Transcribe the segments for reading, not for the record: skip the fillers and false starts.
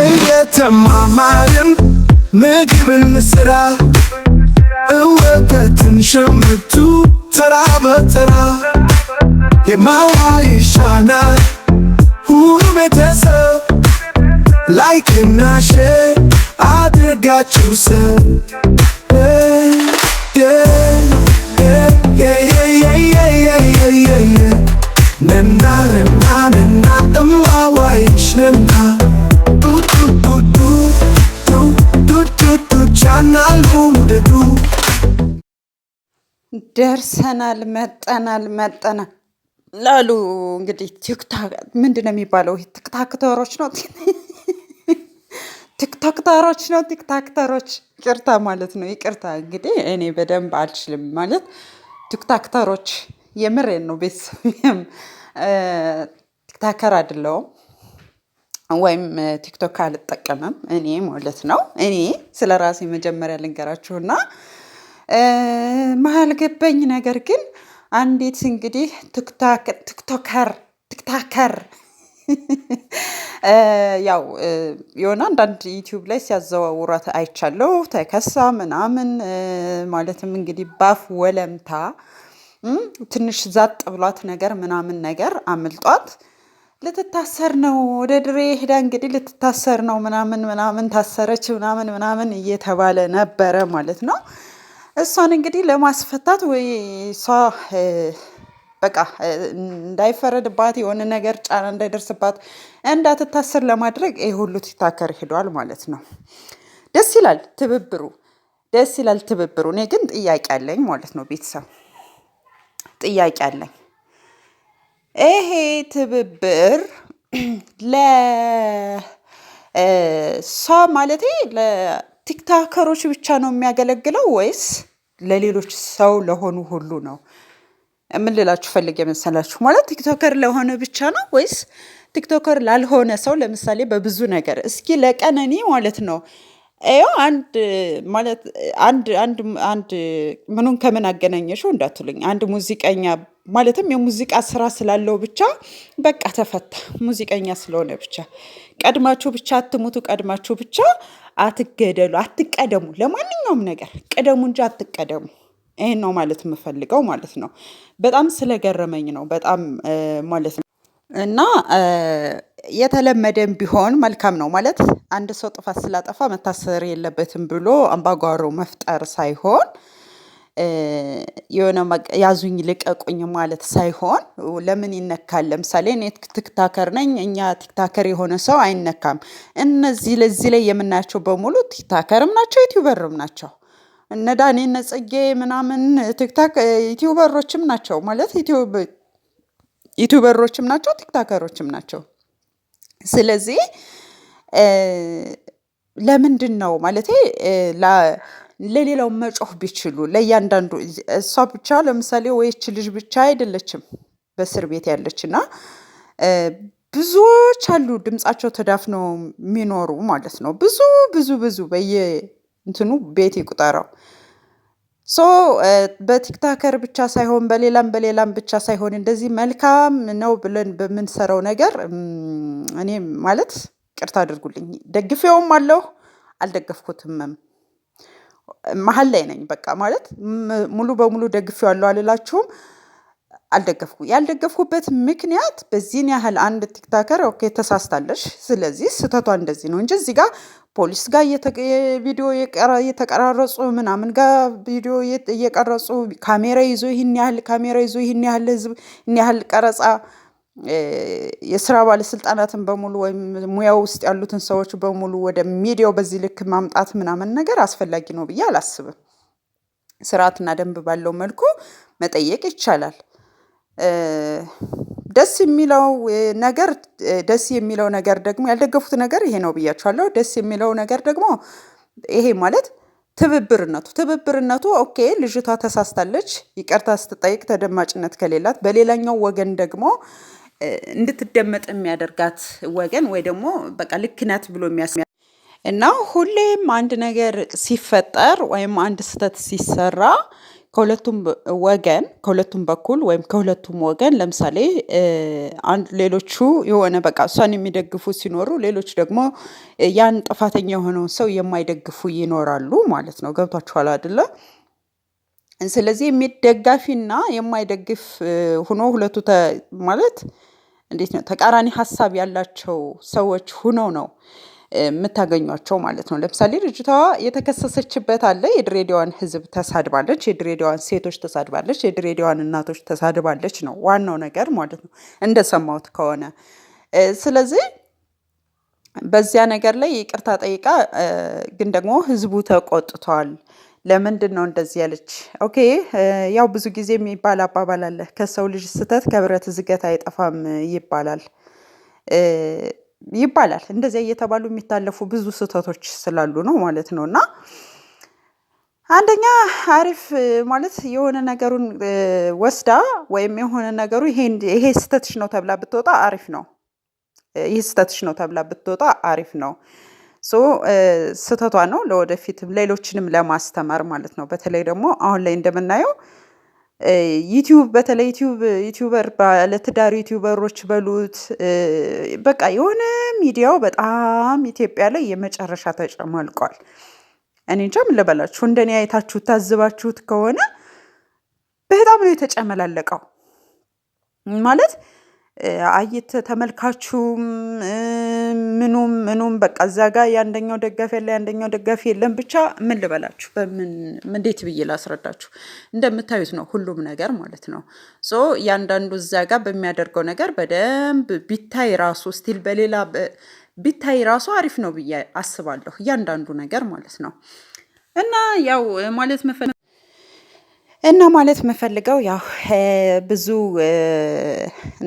እየተማማርን ምግብን ስራ እወተትን ሸምቱ ተራ በተራ የማዋ ይሻናል ሁሉ ቤተሰብ ላይክና ሼር አድርጋችሁ ሰብ ደርሰናል መጠናል ላሉ እንግዲህ ቲክታክ ምንድን ነው የሚባለው? ቲክታክተሮች ነው ቲክታክተሮች ይቅርታ ማለት ነው። ይቅርታ እንግዲህ እኔ በደንብ አልችልም ማለት ቲክታክተሮች የምሬን ነው። ቤተሰብም ቲክታከር አይደለሁም ወይም ቲክቶክ አልጠቀምም እኔ ማለት ነው። እኔ ስለ ራሴ መጀመሪያ ልንገራችሁና መሀል ገባኝ። ነገር ግን አንዲት እንግዲህ ቲክታከር ያው የሆነ አንዳንድ ዩቲዩብ ላይ ሲያዘዋውራት አይቻለሁ። ተከሳ ምናምን ማለትም እንግዲህ ባፍ ወለምታ ትንሽ ዛጥ ብሏት ነገር ምናምን ነገር አምልጧት ልትታሰር ነው። ወደ ድሬ ሄዳ እንግዲህ ልትታሰር ነው ምናምን ታሰረች ምናምን እየተባለ ነበረ ማለት ነው። እሷን እንግዲህ ለማስፈታት ወይ እሷ በቃ እንዳይፈረድባት የሆነ ነገር ጫና እንዳይደርስባት እንዳትታሰር ለማድረግ ይሄ ሁሉ ቲክታከር ሄዷል ማለት ነው። ደስ ይላል ትብብሩ። እኔ ግን ጥያቄ አለኝ ማለት ነው። ቤተሰብ ጥያቄ አለኝ። ይሄ ትብብር ለሷ ማለቴ ለቲክታከሮች ብቻ ነው የሚያገለግለው ወይስ ለሌሎች ሰው ለሆኑ ሁሉ ነው? ምን ልላችሁ ፈልጌ መሰላችሁ? ማለት ቲክቶከር ለሆነ ብቻ ነው ወይስ ቲክቶከር ላልሆነ ሰው? ለምሳሌ በብዙ ነገር እስኪ ለቀነኒ ማለት ነው አንድ ምኑን ከምን አገናኘሽው እንዳትሉኝ፣ አንድ ሙዚቀኛ ማለትም የሙዚቃ ስራ ስላለው ብቻ በቃ ተፈታ። ሙዚቀኛ ስለሆነ ብቻ ቀድማችሁ ብቻ አትሙቱ፣ ቀድማችሁ ብቻ አትገደሉ፣ አትቀደሙ። ለማንኛውም ነገር ቅደሙ እንጂ አትቀደሙ። ይሄን ነው ማለት የምፈልገው ማለት ነው። በጣም ስለገረመኝ ነው በጣም ማለት ነው። እና የተለመደም ቢሆን መልካም ነው ማለት አንድ ሰው ጥፋት ስላጠፋ መታሰር የለበትም ብሎ አምባጓሮ መፍጠር ሳይሆን የሆነ ያዙኝ ልቀቁኝ ማለት ሳይሆን ለምን ይነካል? ለምሳሌ እኔ ቲክታከር ነኝ፣ እኛ ቲክታከር የሆነ ሰው አይነካም። እነዚህ ለዚህ ላይ የምናያቸው በሙሉ ቲክታከርም ናቸው ዩቲዩበርም ናቸው። እነ ዳኔ እነ ጽጌ ምናምን ቲክታክ ዩቲዩበሮችም ናቸው ማለት ዩቲዩበሮችም ናቸው ቲክታከሮችም ናቸው። ስለዚህ ለምንድን ነው ማለቴ ለሌላው መጮህ ቢችሉ ለእያንዳንዱ እሷ ብቻ ለምሳሌ ወይች ልጅ ብቻ አይደለችም በእስር ቤት ያለችና ብዙዎች አሉ ድምጻቸው ተዳፍነው የሚኖሩ ማለት ነው። ብዙ በየእንትኑ ቤት ይቁጠረው። በቲክታከር ብቻ ሳይሆን በሌላም ብቻ ሳይሆን እንደዚህ መልካም ነው ብለን በምንሰራው ነገር እኔ ማለት ቅርታ አድርጉልኝ ደግፌውም አለሁ አልደገፍኩትምም መሀል ላይ ነኝ። በቃ ማለት ሙሉ በሙሉ ደግፌዋለሁ አልላችሁም፣ ያልደገፍኩበት ምክንያት በዚህን ያህል አንድ ቲክታከር ኦኬ ተሳስታለሽ፣ ስለዚህ ስህተቷ እንደዚህ ነው እንጂ እዚህ ጋር ፖሊስ ጋር ቪዲዮ እየተቀራረጹ ምናምን ጋር ቪዲዮ እየቀረጹ ካሜራ ይዞ ይህን ያህል ህዝብ ይህን ያህል ቀረጻ የስራ ባለስልጣናትን በሙሉ ወይም ሙያው ውስጥ ያሉትን ሰዎች በሙሉ ወደ ሚዲያው በዚህ ልክ ማምጣት ምናምን ነገር አስፈላጊ ነው ብዬ አላስብም። ስርዓትና ደንብ ባለው መልኩ መጠየቅ ይቻላል። ደስ የሚለው ነገር ደግሞ ያልደገፉት ነገር ይሄ ነው ብያችኋለሁ። ደስ የሚለው ነገር ደግሞ ይሄ ማለት ትብብርነቱ ኦኬ ልጅቷ ተሳስታለች፣ ይቅርታ ስትጠይቅ ተደማጭነት ከሌላት በሌላኛው ወገን ደግሞ እንድትደመጥ የሚያደርጋት ወገን ወይ ደግሞ በቃ ልክ ናት ብሎ እና ሁሌም አንድ ነገር ሲፈጠር ወይም አንድ ስህተት ሲሰራ ከሁለቱም በኩል ወይም ከሁለቱም ወገን ለምሳሌ ሌሎቹ የሆነ በቃ እሷን የሚደግፉ ሲኖሩ፣ ሌሎች ደግሞ ያን ጥፋተኛ የሆነውን ሰው የማይደግፉ ይኖራሉ ማለት ነው። ገብቷችኋል አይደለ? ስለዚህ የሚደጋፊና የማይደግፍ ሆኖ ሁለቱ ማለት እንዴት ነው ተቃራኒ ሀሳብ ያላቸው ሰዎች ሁነው ነው የምታገኟቸው ማለት ነው። ለምሳሌ ልጅቷ የተከሰሰችበት አለ። የድሬዳዋን ሕዝብ ተሳድባለች፣ የድሬዳዋን ሴቶች ተሳድባለች፣ የድሬዳዋን እናቶች ተሳድባለች ነው ዋናው ነገር ማለት ነው እንደሰማሁት ከሆነ። ስለዚህ በዚያ ነገር ላይ ይቅርታ ጠይቃ፣ ግን ደግሞ ሕዝቡ ተቆጥቷል። ለምንድን ነው እንደዚህ ያለች? ኦኬ ያው ብዙ ጊዜ የሚባል አባባል አለ፣ ከሰው ልጅ ስህተት ከብረት ዝገት አይጠፋም ይባላል። እንደዚያ እየተባሉ የሚታለፉ ብዙ ስህተቶች ስላሉ ነው ማለት ነው። እና አንደኛ አሪፍ ማለት የሆነ ነገሩን ወስዳ ወይም የሆነ ነገሩ ይሄ ስህተትሽ ነው ተብላ ብትወጣ አሪፍ ነው። ይህ ስህተትሽ ነው ተብላ ብትወጣ አሪፍ ነው። ስህተቷ ነው ለወደፊትም ሌሎችንም ለማስተማር ማለት ነው። በተለይ ደግሞ አሁን ላይ እንደምናየው በተለይ ዩቲዩበር ባለትዳር ዩቲዩበሮች በሉት በቃ የሆነ ሚዲያው በጣም ኢትዮጵያ ላይ የመጨረሻ ተጨማልቋል። እኔ እንጃ ምን ልበላችሁ፣ እንደኔ አይታችሁት ታዝባችሁት ከሆነ በጣም ነው የተጨመላለቀው ማለት ተመልካቹም ምኑም በቃ እዛ ጋር የአንደኛው ደጋፊ ያለ የአንደኛው ደጋፊ የለም። ብቻ ምን ልበላችሁ፣ እንዴት ብዬ ላስረዳችሁ? እንደምታዩት ነው ሁሉም ነገር ማለት ነው። እያንዳንዱ እዛ ጋር በሚያደርገው ነገር በደንብ ቢታይ ራሱ ስቲል በሌላ ቢታይ ራሱ አሪፍ ነው ብዬ አስባለሁ፣ እያንዳንዱ ነገር ማለት ነው። እና ያው ማለት የምፈልገው ያው ብዙ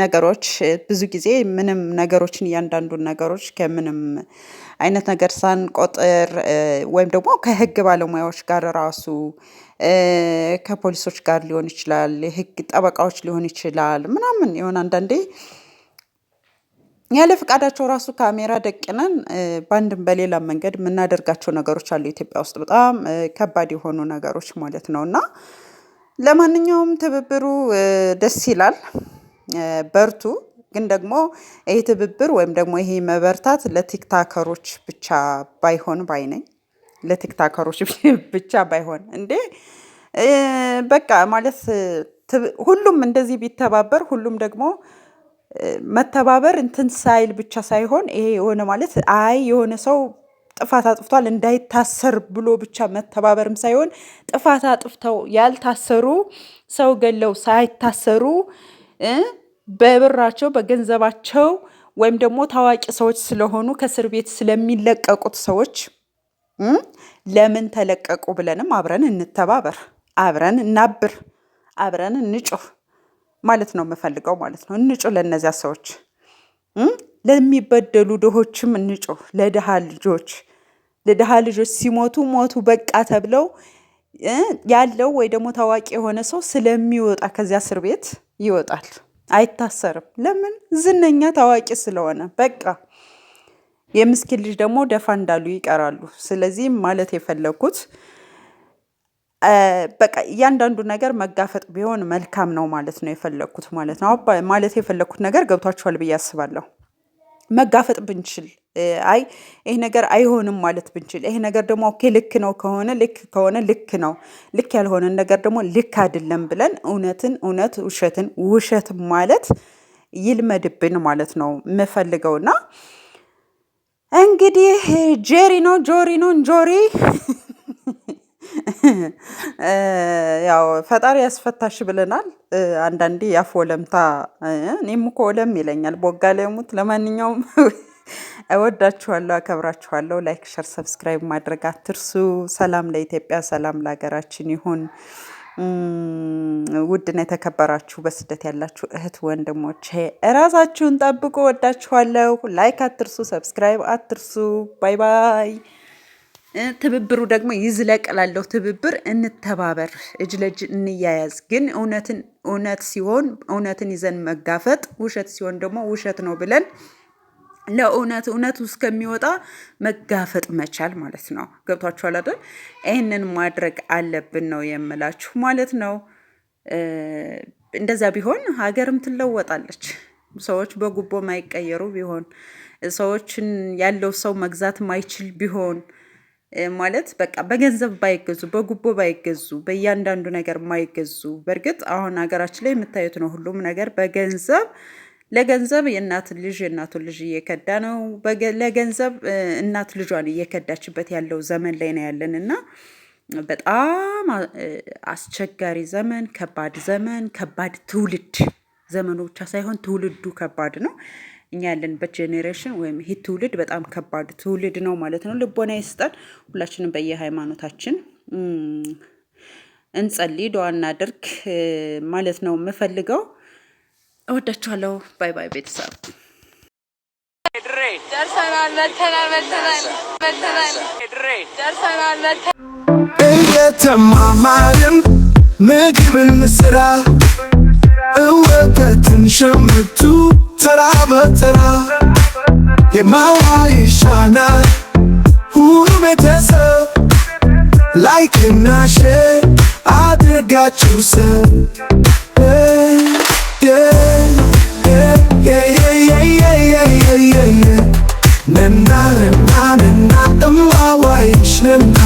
ነገሮች ብዙ ጊዜ ምንም ነገሮችን እያንዳንዱን ነገሮች ከምንም አይነት ነገር ሳንቆጥር ወይም ደግሞ ከህግ ባለሙያዎች ጋር ራሱ ከፖሊሶች ጋር ሊሆን ይችላል፣ የህግ ጠበቃዎች ሊሆን ይችላል ምናምን የሆነ አንዳንዴ ያለ ፍቃዳቸው ራሱ ካሜራ ደቅነን በአንድም በሌላ መንገድ የምናደርጋቸው ነገሮች አሉ ኢትዮጵያ ውስጥ በጣም ከባድ የሆኑ ነገሮች ማለት ነው። እና ለማንኛውም ትብብሩ ደስ ይላል፣ በርቱ። ግን ደግሞ ይሄ ትብብር ወይም ደግሞ ይሄ መበርታት ለቲክታከሮች ብቻ ባይሆን ባይ ነኝ። ለቲክታከሮች ብቻ ባይሆን እንዴ በቃ ማለት ሁሉም እንደዚህ ቢተባበር፣ ሁሉም ደግሞ መተባበር እንትን ሳይል ብቻ ሳይሆን ይሄ የሆነ ማለት የሆነ ሰው ጥፋት አጥፍቷል እንዳይታሰር ብሎ ብቻ መተባበርም ሳይሆን ጥፋት አጥፍተው ያልታሰሩ ሰው ገለው ሳይታሰሩ በብራቸው በገንዘባቸው ወይም ደግሞ ታዋቂ ሰዎች ስለሆኑ ከእስር ቤት ስለሚለቀቁት ሰዎች ለምን ተለቀቁ ብለንም አብረን እንተባበር፣ አብረን እናብር፣ አብረን እንጩህ ማለት ነው የምፈልገው ማለት ነው። እንጩህ ለእነዚያ ሰዎች፣ ለሚበደሉ ድሆችም እንጩህ። ለድሃ ልጆች ሲሞቱ ሞቱ በቃ ተብለው ያለው ወይ ደግሞ ታዋቂ የሆነ ሰው ስለሚወጣ ከዚያ እስር ቤት ይወጣል፣ አይታሰርም። ለምን? ዝነኛ ታዋቂ ስለሆነ በቃ። የምስኪን ልጅ ደግሞ ደፋ እንዳሉ ይቀራሉ። ስለዚህ ማለት የፈለኩት በቃ እያንዳንዱ ነገር መጋፈጥ ቢሆን መልካም ነው ማለት ነው የፈለኩት ማለት ነው። ማለት የፈለኩት ነገር ገብቷችኋል ብዬ አስባለሁ። መጋፈጥ ብንችል ይሄ ነገር አይሆንም ማለት ብንችል፣ ይሄ ነገር ደግሞ ኦኬ ልክ ነው ከሆነ ልክ ነው፣ ልክ ያልሆነ ነገር ደግሞ ልክ አይደለም ብለን እውነትን እውነት ውሸትን ውሸት ማለት ይልመድብን ማለት ነው የምፈልገውና እንግዲህ ጆሪ ነው እንጆሪ ያው ፈጣሪ ያስፈታሽ ብለናል። አንዳንዴ ያፍ ወለምታ እኔም እኮ ወለም ይለኛል ቦጋለ ሙት። ለማንኛውም እወዳችኋለሁ፣ አከብራችኋለሁ። ላይክ፣ ሸር፣ ሰብስክራይብ ማድረግ አትርሱ። ሰላም ለኢትዮጵያ፣ ሰላም ለሀገራችን ይሁን። ውድና የተከበራችሁ በስደት ያላችሁ እህት ወንድሞቼ እራሳችሁን ጠብቁ። ወዳችኋለሁ። ላይክ አትርሱ፣ ሰብስክራይብ አትርሱ። ባይ ባይ። ትብብሩ ደግሞ ይዝለቅላለሁ። ትብብር እንተባበር፣ እጅ ለእጅ እንያያዝ። ግን እውነት ሲሆን እውነትን ይዘን መጋፈጥ፣ ውሸት ሲሆን ደግሞ ውሸት ነው ብለን ለእውነቱ እስከሚወጣ መጋፈጥ መቻል ማለት ነው። ገብቷችኋል አይደል? ይሄንን ማድረግ አለብን ነው የምላችሁ ማለት ነው። እንደዛ ቢሆን ሀገርም ትለወጣለች። ሰዎች በጉቦ ማይቀየሩ ቢሆን፣ ሰዎችን ያለው ሰው መግዛት ማይችል ቢሆን ማለት በቃ በገንዘብ ባይገዙ፣ በጉቦ ባይገዙ፣ በእያንዳንዱ ነገር ማይገዙ። በእርግጥ አሁን ሀገራችን ላይ የምታዩት ነው። ሁሉም ነገር በገንዘብ ለገንዘብ የእናቱን ልጅ እየከዳ ነው። ለገንዘብ እናት ልጇን እየከዳችበት ያለው ዘመን ላይ ነው ያለን እና በጣም አስቸጋሪ ዘመን፣ ከባድ ዘመን፣ ከባድ ትውልድ። ዘመኑ ብቻ ሳይሆን ትውልዱ ከባድ ነው። እኛ ያለንበት ጄኔሬሽን ወይም ይህ ትውልድ በጣም ከባድ ትውልድ ነው ማለት ነው። ልቦና ይስጠን። ሁላችንም በየሃይማኖታችን እንጸልይ፣ ዱዓ እናድርግ ማለት ነው የምፈልገው። እወዳችኋለሁ። ባይ ባይ ቤተሰብ። እየተማማርን ምግብን ስራ እወተትን ሸምቱ ተራ በተራ የማዋ ይሻናል ሁሉ ቤተሰብ ላይክና ሼር አድርጋችሁ ሰብ Nena, nena, nena, nena, nena,